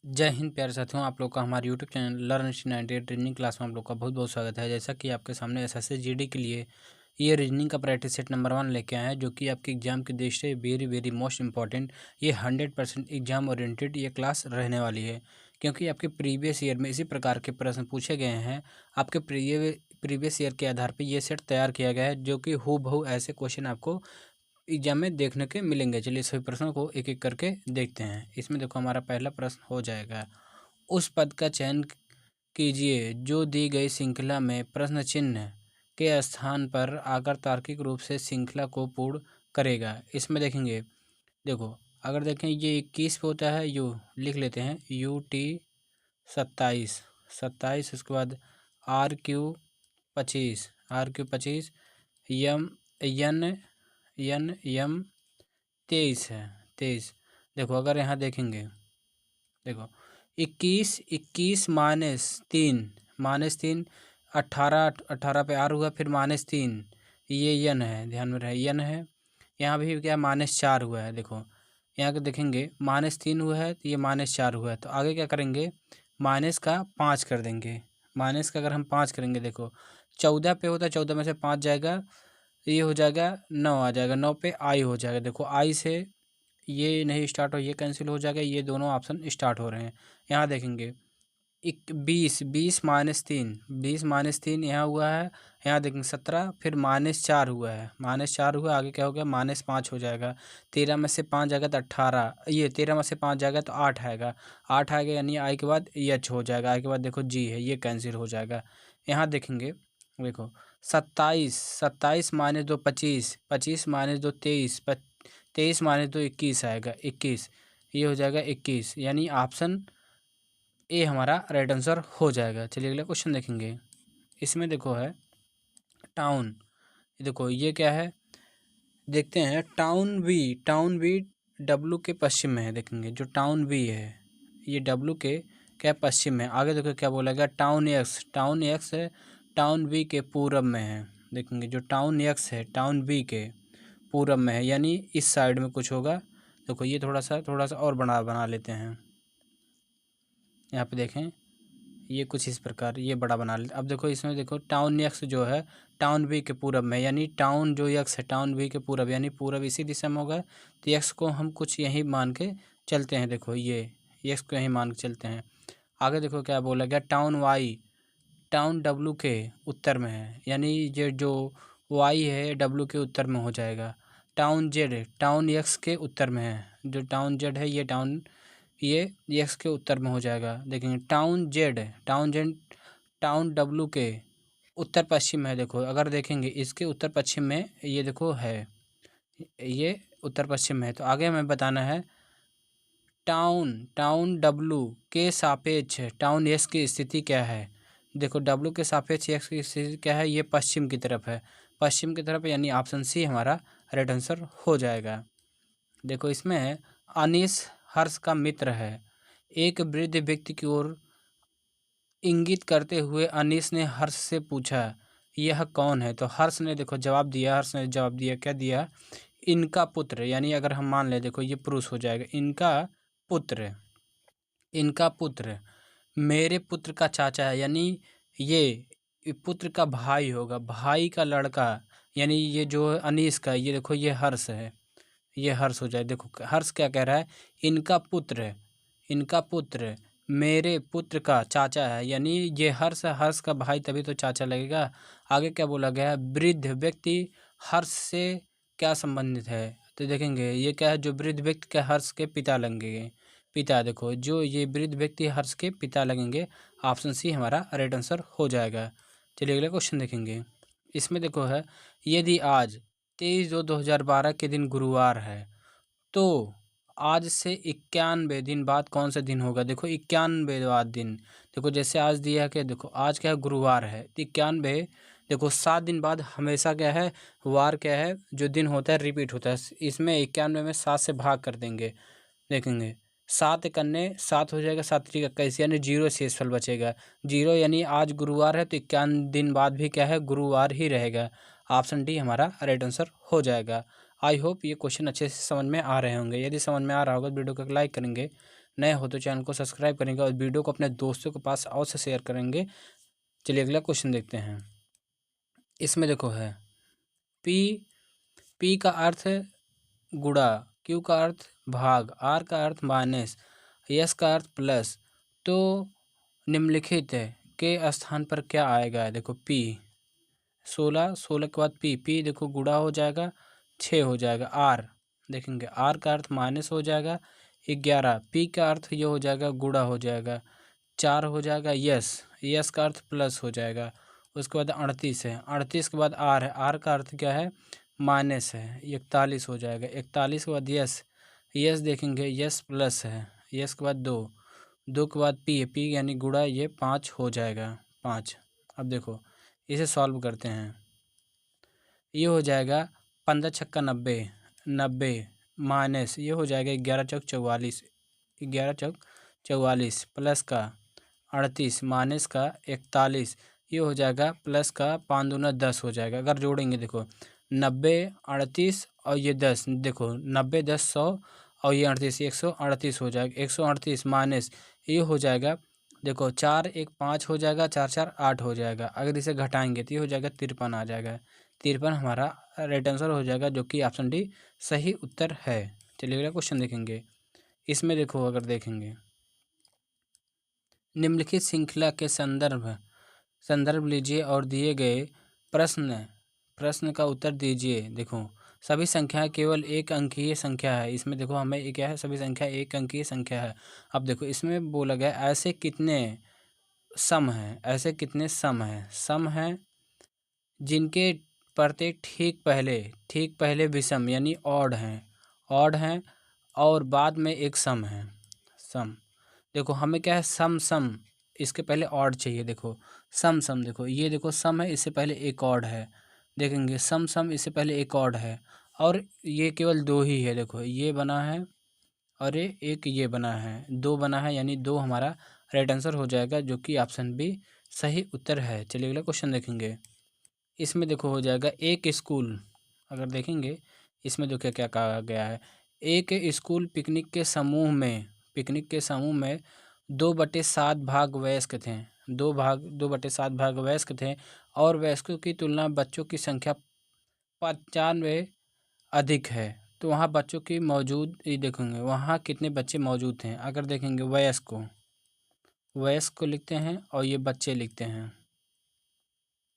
जय हिंद प्यारे साथियों, आप लोग का हमारे YouTube channel learn 98 training class में आप लोग का बहुत बहुत स्वागत है। जैसा कि आपके सामने एसएससी जीडी के लिए ये रीजनिंग का प्रैक्टिस सेट नंबर 1 लेके आए हैं, जो कि आपके एग्जाम की दृष्टि से वेरी मोस्ट इंपॉर्टेंट, ये 100% एग्जाम ओरिएंटेड ये क्लास रहने वाली है। क्योंकि आपके प्रीवियस ईयर में इसी प्रकार के प्रश्न पूछे गए हैं। आपके प्रीवियस ईयर के आधार पर यह सेट तैयार किया गया है, जो कि हूबहू ऐसे क्वेश्चन आपको एग्जाम में देखने के मिलेंगे। चलिए सभी प्रश्नों को एक एक करके देखते हैं। इसमें देखो हमारा पहला प्रश्न हो जाएगा, उस पद का चयन कीजिए जो दी गई श्रृंखला में प्रश्न चिन्ह के स्थान पर आकर तार्किक रूप से श्रृंखला को पूर्ण करेगा। इसमें देखेंगे, देखो अगर देखें ये 21 पे होता है, यू लिख लेते हैं UT 27, उसके बाद RQ 25, यम 23 है 23। देखो अगर यहाँ देखेंगे, देखो 21 -3 18 पे आर हुआ, फिर -3 ये यन है, ध्यान में रहे यन है। यहाँ भी क्या -4 हुआ है। देखो यहाँ के देखेंगे -3 हुआ है तो ये -4 हुआ है, तो आगे क्या करेंगे माइनस का 5 कर देंगे। माइनस का अगर हम 5 करेंगे, देखो 14 पे होता है, 14 में से 5 जाएगा, ये हो जाएगा 9 आ जाएगा, 9 पे आई हो जाएगा। देखो आई से ये नहीं स्टार्ट हो, ये कैंसिल हो जाएगा, ये दोनों ऑप्शन स्टार्ट हो रहे हैं। यहाँ देखेंगे 20 -3 यहाँ हुआ है। यहाँ देखेंगे 17, फिर -4 हुआ है, -4 हुआ, आगे क्या हो गया -5 हो जाएगा। 13 में से 5 जाएगा तो 18, ये 13 में से 5 जाएगा तो 8 आएगा, 8 आएगा, यानी आई के बाद एच हो जाएगा, आई के बाद देखो जी है, ये कैंसिल हो जाएगा। यहाँ देखेंगे, देखो 27 -2 25, 25 -2 23, 23 -2 21 आएगा, 21, ये हो जाएगा 21, यानी ऑप्शन ए हमारा राइट आंसर हो जाएगा। चलिए अगला क्वेश्चन देखेंगे। इसमें देखो है टाउन, देखो ये क्या है देखते हैं। टाउन बी डब्लू के पश्चिम में है। देखेंगे जो टाउन बी है ये डब्लू के क्या पश्चिम में। आगे देखो क्या बोला गया, टाउन एक्स है टाउन बी के पूरब में है। देखेंगे जो टाउन एक्स है टाउन बी के पूरब में है, यानी इस साइड में कुछ होगा। देखो ये थोड़ा सा और बना लेते हैं। यहाँ पे देखें ये कुछ इस प्रकार, ये बड़ा बना लेते। अब देखो इसमें देखो टाउन एक्स जो है टाउन बी के पूरब में, यानी टाउन जो एक्स है टाउन बी के पूरब, यानी पूरब इसी दिशा में होगा, तो एक्स को हम कुछ यहीं मान के चलते हैं। देखो ये एक्स को यहीं मान के चलते हैं। आगे देखो क्या बोला गया, टाउन वाई टाउन डब्लू के उत्तर में है, यानी ये जो वाई है डब्लू के उत्तर में हो जाएगा। टाउन जेड टाउन एक्स के उत्तर में है, जो टाउन जेड है ये एक्स के उत्तर में हो जाएगा। देखेंगे टाउन जेड टाउन डब्लू के उत्तर पश्चिम है। देखो अगर देखेंगे इसके उत्तर पश्चिम में ये देखो है, ये उत्तर पश्चिम में है, तो आगे हमें बताना है टाउन डब्लू के सापेक्ष टाउन एक्स की स्थिति क्या है। देखो डब्लू के सापेक्ष एक्स की स्थिति क्या है, ये पश्चिम की तरफ है, पश्चिम की तरफ, यानी ऑप्शन सी हमारा राइट आंसर हो जाएगा। देखो इसमें है अनीस हर्ष का मित्र है। एक वृद्ध व्यक्ति की ओर इंगित करते हुए अनीस ने हर्ष से पूछा यह कौन है। तो हर्ष ने जवाब दिया क्या दिया, इनका पुत्र, यानी अगर हम मान ले, देखो ये पुरुष हो जाएगा, इनका पुत्र मेरे पुत्र का चाचा है, यानी ये पुत्र का भाई होगा, भाई का लड़का, यानी ये जो अनीस का, ये देखो ये हर्ष है, ये हर्ष हो जाए। देखो हर्ष क्या कह रहा है, इनका पुत्र मेरे पुत्र का चाचा है, यानी ये हर्ष का भाई, तभी तो चाचा लगेगा। आगे क्या बोला गया है, वृद्ध व्यक्ति हर्ष से क्या संबंधित है। तो देखेंगे ये क्या है, जो वृद्ध व्यक्ति के हर्ष के पिता लगेंगे, पिता। देखो जो ये वृद्ध व्यक्ति हर्ष के पिता लगेंगे, ऑप्शन सी हमारा राइट आंसर हो जाएगा। चलिए अगला क्वेश्चन देखेंगे। इसमें देखो है, यदि आज 23/2/2012 के दिन गुरुवार है तो आज से 91 दिन बाद कौन सा दिन होगा। देखो 91वां दिन, देखो जैसे आज दिया है कि देखो आज क्या है गुरुवार है, तो 91, देखो 7 दिन बाद हमेशा क्या है वार क्या है जो दिन होता है रिपीट होता है। इसमें 91 में 7 से भाग कर देंगे। देखेंगे 7 हो जाएगा, 7×21, यानी 0 शेषफल बचेगा, 0, यानी आज गुरुवार है तो 91 दिन बाद भी क्या है गुरुवार ही रहेगा। ऑप्शन डी हमारा राइट आंसर हो जाएगा। आई होप ये क्वेश्चन अच्छे से समझ में आ रहे होंगे। यदि समझ में आ रहा होगा तो वीडियो को लाइक करेंगे, नए हो तो चैनल को सब्सक्राइब करेंगे और वीडियो को अपने दोस्तों के पास और से शेयर करेंगे। चलिए अगला क्वेश्चन देखते हैं। इसमें देखो है पी का अर्थ गुणा, क्यू का अर्थ भाग, आर का अर्थ माइनस, एस का अर्थ प्लस। तो निम्नलिखित के स्थान पर क्या आएगा? देखो पी 16, 16 के बाद पी देखो गुणा हो जाएगा 6 हो जाएगा। आर देखेंगे आर का अर्थ माइनस हो जाएगा 11, पी का अर्थ ये हो जाएगा गुणा हो जाएगा 4 हो जाएगा। यस का अर्थ प्लस हो जाएगा। उसके बाद 38 है, 38 के बाद आर है, आर का अर्थ क्या है? माइनस है, 41 हो जाएगा। 41 के बाद यस देखेंगे यस प्लस है, यस के बाद 2 के बाद पी है, पी यानी गुणा ये 5 हो जाएगा 5। अब देखो इसे सॉल्व करते हैं। ये हो जाएगा 15 छक्का 90, 90 माइनस ये हो जाएगा 11 चौक 44, 11 चौक 44 प्लस का 38 माइनस का 41, ये हो जाएगा प्लस का 5 दूना 10 हो जाएगा। अगर जोड़ेंगे देखो 90 38 और ये 10, देखो 90 10 100 और ये 38 138 हो जाएगा। 138 माइनस ये हो जाएगा देखो 4 1 5 हो जाएगा, 4 4 8 हो जाएगा। अगर इसे घटाएंगे तो ये हो जाएगा 53 आ जाएगा। 53 हमारा राइट आंसर हो जाएगा, जो कि ऑप्शन डी सही उत्तर है। चलिए अगला क्वेश्चन देखेंगे। इसमें देखो अगर देखेंगे निम्नलिखित श्रृंखला के संदर्भ लीजिए और दिए गए प्रश्न का उत्तर दीजिए। देखो सभी संख्याएं केवल एक अंकीय संख्या है। इसमें देखो हमें ये क्या है? सभी संख्या एक अंकीय संख्या है। अब देखो इसमें बोला गया ऐसे कितने सम हैं, ऐसे कितने सम हैं जिनके प्रत्येक ठीक पहले विषम यानी ऑड हैं और बाद में एक सम है। सम देखो हमें क्या है? सम इसके पहले ऑड चाहिए। देखो सम देखो ये देखो सम है, इससे पहले एक ऑड है। देखेंगे सम इससे पहले एक ऑड है और ये केवल 2 ही है। देखो ये बना है और ये बना है, 2 बना है, यानी 2 हमारा राइट आंसर हो जाएगा, जो कि ऑप्शन बी सही उत्तर है। चलिए अगला क्वेश्चन देखेंगे। इसमें देखो हो जाएगा एक स्कूल, अगर देखेंगे इसमें देखो क्या कहा गया है। एक स्कूल पिकनिक के समूह में 2/7 भाग वयस्क थे, 2/7 भाग वयस्क थे और वयस्कों की तुलना बच्चों की संख्या 95 अधिक है। तो वहाँ बच्चों की मौजूद ये देखेंगे वहाँ कितने बच्चे मौजूद हैं। अगर देखेंगे वयस्क को लिखते हैं और ये बच्चे लिखते हैं।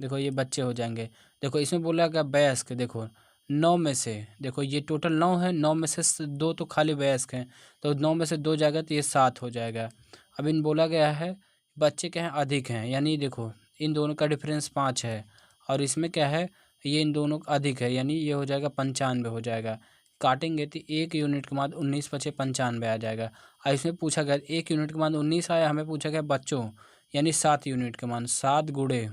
देखो ये बच्चे हो जाएंगे। देखो इसमें बोला गया वयस्क, देखो 9 में से देखो ये टोटल 9 है, 9 में से 2 तो खाली वयस्क हैं, तो 9 में से 2 जाएगा तो ये 7 हो जाएगा। अब इन बोला गया है बच्चे क्या हैं? अधिक हैं, यानी देखो इन दोनों का डिफरेंस 5 है और इसमें क्या है? ये इन दोनों का अधिक है, यानी ये हो जाएगा 95 हो जाएगा। काटेंगे तो 1 यूनिट के बाद 19 बचे 95 आ जाएगा। और इसमें पूछा गया 1 यूनिट के बाद 19 आया, हमें पूछा गया बच्चों यानी 7 यूनिट के मान 7 गुणे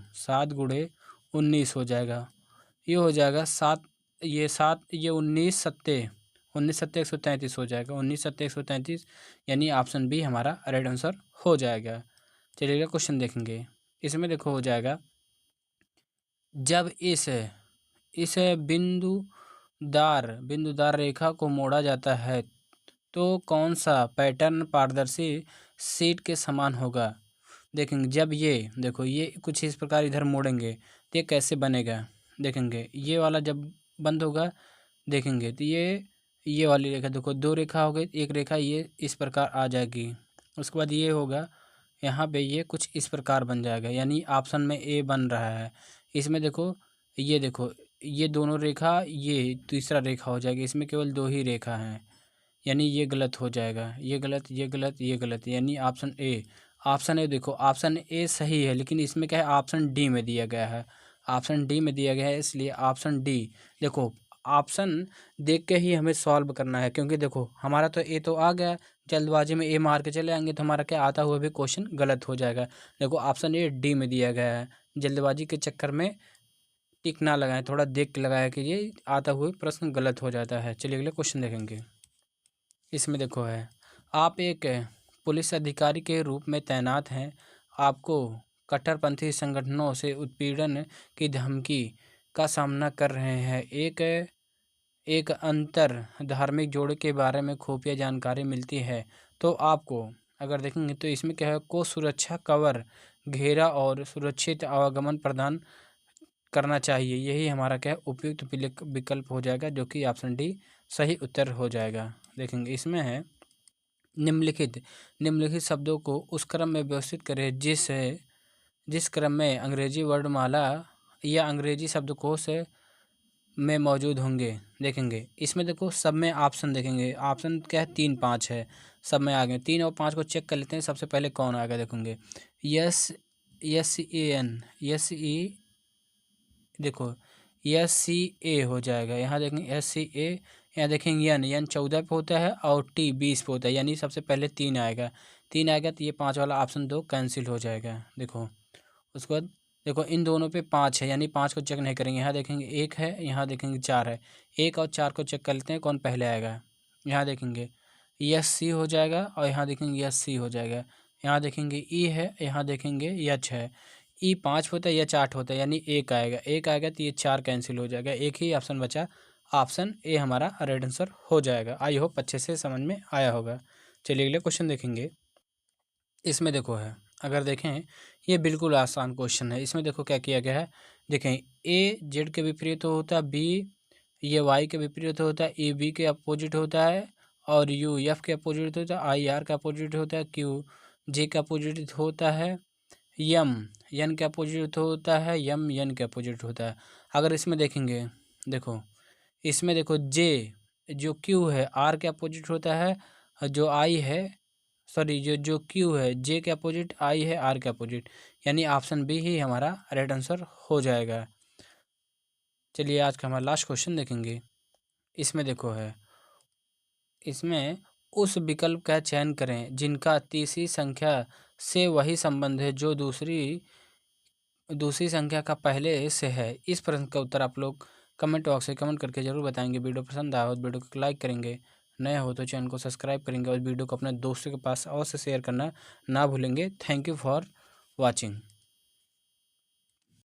19 हो जाएगा। ये हो जाएगा 7 ये 19 सत्ते 133 हो जाएगा। 19 सत्ते 133 यानी ऑप्शन बी हमारा राइट आंसर हो जाएगा। चलिएगा क्वेश्चन देखेंगे। इसमें देखो हो जाएगा जब इस बिंदुदार रेखा को मोड़ा जाता है तो कौन सा पैटर्न पारदर्शी शीट के समान होगा। देखेंगे जब ये देखो ये कुछ इस प्रकार इधर मोड़ेंगे तो ये कैसे बनेगा। देखेंगे ये वाला जब बंद होगा देखेंगे तो ये वाली रेखा देखो 2 रेखा हो गई, एक रेखा ये इस प्रकार आ जाएगी। उसके बाद ये होगा यहाँ पे ये कुछ इस प्रकार बन जाएगा, यानी ऑप्शन में ए बन रहा है। इसमें देखो ये दोनों रेखा ये तीसरा रेखा हो जाएगी। इसमें केवल 2 ही रेखा हैं, यानी ये गलत हो जाएगा। ये गलत यानी ऑप्शन ए देखो ऑप्शन ए सही है, लेकिन इसमें क्या है? ऑप्शन डी में दिया गया है, ऑप्शन डी में दिया गया है, इसलिए ऑप्शन डी। देखो ऑप्शन देख के ही हमें सॉल्व करना है, क्योंकि देखो हमारा तो ए तो आ गया, जल्दबाजी में ए मार के चले आएंगे तो हमारा क्या आता हुआ भी क्वेश्चन गलत हो जाएगा। देखो ऑप्शन ए डी में दिया गया है, जल्दबाजी के चक्कर में टिक ना लगाएं, थोड़ा देख के लगाया कि ये आता हुआ प्रश्न गलत हो जाता है। चलिए अगले क्वेश्चन देखेंगे। इसमें देखो है आप एक पुलिस अधिकारी के रूप में तैनात हैं, आपको कट्टरपंथी संगठनों से उत्पीड़न की धमकी का सामना कर रहे हैं। एक अंतर धार्मिक जोड़े के बारे में खुफिया जानकारी मिलती है, तो आपको अगर देखेंगे तो इसमें क्या है, को सुरक्षा कवर, घेरा और सुरक्षित आवागमन प्रदान करना चाहिए। यही हमारा क्या है, उपयुक्त विकल्प हो जाएगा, जो कि ऑप्शन डी सही उत्तर हो जाएगा। देखेंगे इसमें है निम्नलिखित शब्दों को उस क्रम में व्यवस्थित करें जिस क्रम में अंग्रेजी वर्णमाला या अंग्रेजी शब्दकोश में मौजूद होंगे। देखेंगे इसमें देखो सब में ऑप्शन देखेंगे, ऑप्शन क्या है 3 5 है, सब में आ गए। 3 और 5 को चेक कर लेते हैं, सबसे पहले कौन आएगा देखेंगे। SEN देखो SCA हो जाएगा, यहाँ देखेंगे SCA, यहाँ देखेंगे यन 14 पे होता है और T 20 पे होता है, यानी सबसे पहले 3 आएगा। 3 आएगा तो ये 5 वाला ऑप्शन 2 कैंसिल हो जाएगा। देखो उसके बाद देखो इन दोनों पे 5 है, यानी 5 को चेक नहीं करेंगे। यहाँ देखेंगे 1 है, यहाँ देखेंगे 4 है। 1 और 4 को चेक कर लेते हैं कौन पहले आएगा। यहाँ देखेंगे SC हो जाएगा और यहाँ देखेंगे SC हो जाएगा। यहाँ देखेंगे E है, यहाँ देखेंगे H है। E 5 होता है, H 8 होता है, यानी 1 आएगा। 1 आएगा तो ये 4 कैंसिल हो जाएगा, एक ही ऑप्शन बचा, ऑप्शन ए हमारा राइट आंसर हो जाएगा। आई होप अच्छे से समझ में आया होगा। चलिए अगले क्वेश्चन देखेंगे। इसमें देखो है, अगर देखें ये बिल्कुल आसान क्वेश्चन है। इसमें देखो क्या किया गया है, देखें A Z के विपरीत होता है, B ये Y के विपरीत होता है, E B के अपोजिट होता है, और U F के अपोजिट होता है, I R का अपोजिट होता है, Q J का अपोजिट होता है, M N के अपोजिट होता है, M N के अपोजिट होता है। अगर इसमें देखेंगे, देखो इसमें देखो J जो Q है R के अपोजिट होता है, जो I है सॉरी जो Q है J के अपोजिट, I है R के अपोजिट, यानी ऑप्शन बी ही हमारा राइट आंसर हो जाएगा। चलिए आज का हमारा लास्ट क्वेश्चन देखेंगे। इसमें देखो है, इसमें उस विकल्प का चयन करें जिनका तीसरी संख्या से वही संबंध है जो दूसरी संख्या का पहले से है। इस प्रश्न का उत्तर आप लोग कमेंट बॉक्स में कमेंट करके जरूर बताएंगे। वीडियो पसंद आया हो तो वीडियो को लाइक करेंगे, नए हो तो चैनल को सब्सक्राइब करेंगे और वीडियो को अपने दोस्तों के पास अवश्य शेयर करना ना भूलेंगे। Thank you for watching.